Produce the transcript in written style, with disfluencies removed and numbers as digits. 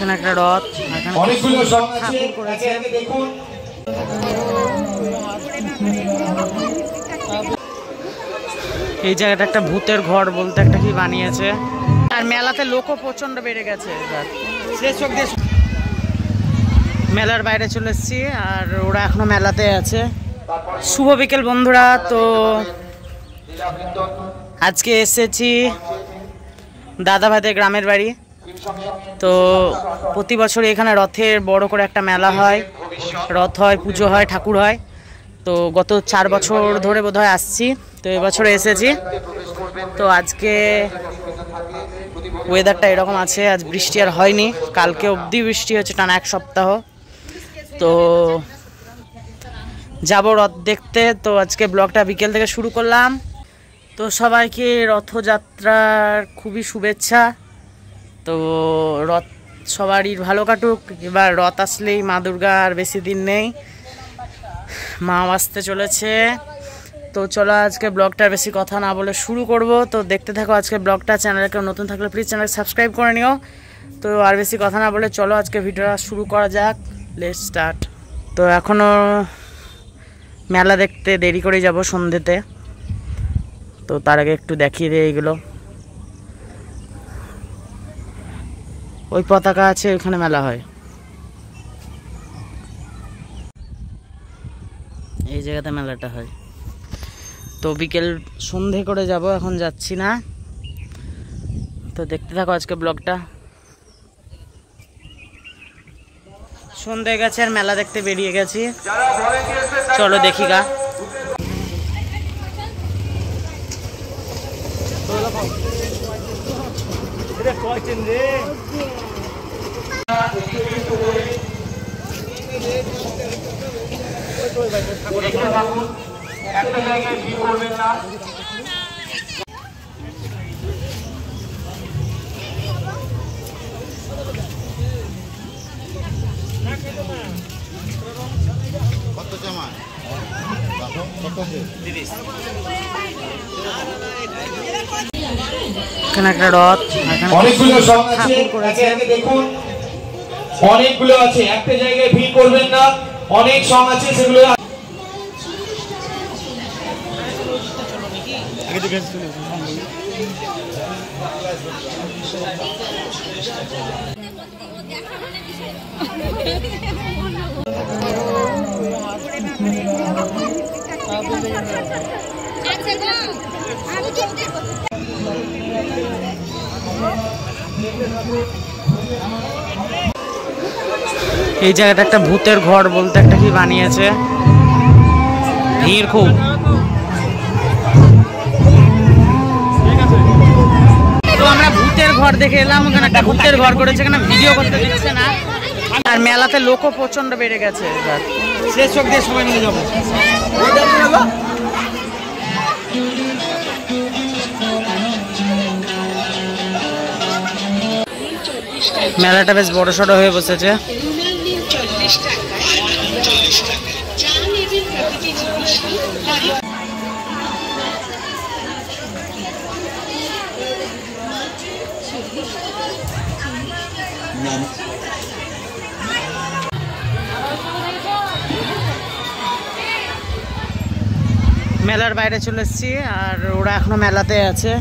এখানে একটা রথ, অনেকগুলো ঠাকুর করেছে। এই জায়গাটা একটা ভূতের ঘর বলতে একটা কি বানিয়েছে। আর মেলাতে লোকও প্রচন্ড বেড়ে গেছে। মেলার বাইরে চলে এসেছি আর ওরা এখনো মেলাতে আছে। শুভ বিকেল বন্ধুরা। তো আজকে এসেছি দাদা ভাইদের গ্রামের বাড়ি। তো প্রতি বছর এখানে রথের বড় করে একটা মেলা হয়, রথ হয়, পুজো হয়, ঠাকুর হয়। তো গত 4 বছর ধরে বোধহয় আসছি, তো এবছরে এসেছি। তো আজকে ওয়েদারটা এরকম আছে, আজ বৃষ্টি আর হয়নি, কালকে অবধি বৃষ্টি হচ্ছে টানা 1 সপ্তাহ। তো যাব রথ দেখতে। তো আজকে ব্লগটা বিকেল থেকে শুরু করলাম। তো সবাইকে রথযাত্রার খুবই শুভেচ্ছা। তো রথ সবারই ভালো কাটুক। এবার রথ আসলেই মা দুর্গা আর বেশি দিন নেই, মা আসতে চলেছে। তো চলো আজকে ব্লগটার বেশি কথা না বলে শুরু করব। তো দেখতে থাকো আজকে ব্লগটা। চ্যানেলে কেউ নতুন থাকলে প্লিজ চ্যানেল সাবস্ক্রাইব করে নিও। তো আর বেশি কথা না বলে চলো আজকে ভিডিওটা শুরু করা যাক। Let's start. তো এখনও মেলা দেখতে দেরি করে যাব সন্ধ্যেতে। তো তার আগে একটু দেখিয়ে দিই এইগুলো। ওই পতাকা আছে, ওইখানে মেলা হয়। এই জায়গাতে মেলাটা হয়। তো বিকেল সন্ধে করে যাব, এখন যাচ্ছি না। তো দেখতে থাকো আজকে ব্লগটা। সন্ধে গেছে আর মেলা দেখতে বেরিয়ে গেছি। চলো দেখি গা। একটা জায়গায় কি করবেন না। এখানে একটা রথ, অনেকগুলো ঠাকুর করেছে। দেখুন অনেকগুলো আছে, একটা জায়গায় ভিড় করবেন না, অনেক সং আছে সেগুলো। এই জায়গাটা একটা ভূতের ঘর বলতে একটা কি বানিয়েছে, ভিড় খুব। তো আমরা ভূতের ঘর দেখে এলাম, ওখানে একটা ভূতের ঘর করেছে, এখানে ভিডিও করতে দিচ্ছে না। আর মেলাতে লোকও প্রচন্ড বেড়ে গেছে। শেষ চোখ দিয়ে সময় নিয়ে যাবো। মেলাটা বেশ বড় সড়ো হয়ে বসেছে। মেলার বাইরে চলে এসেছি আর ওরা এখনো মেলাতে আছে।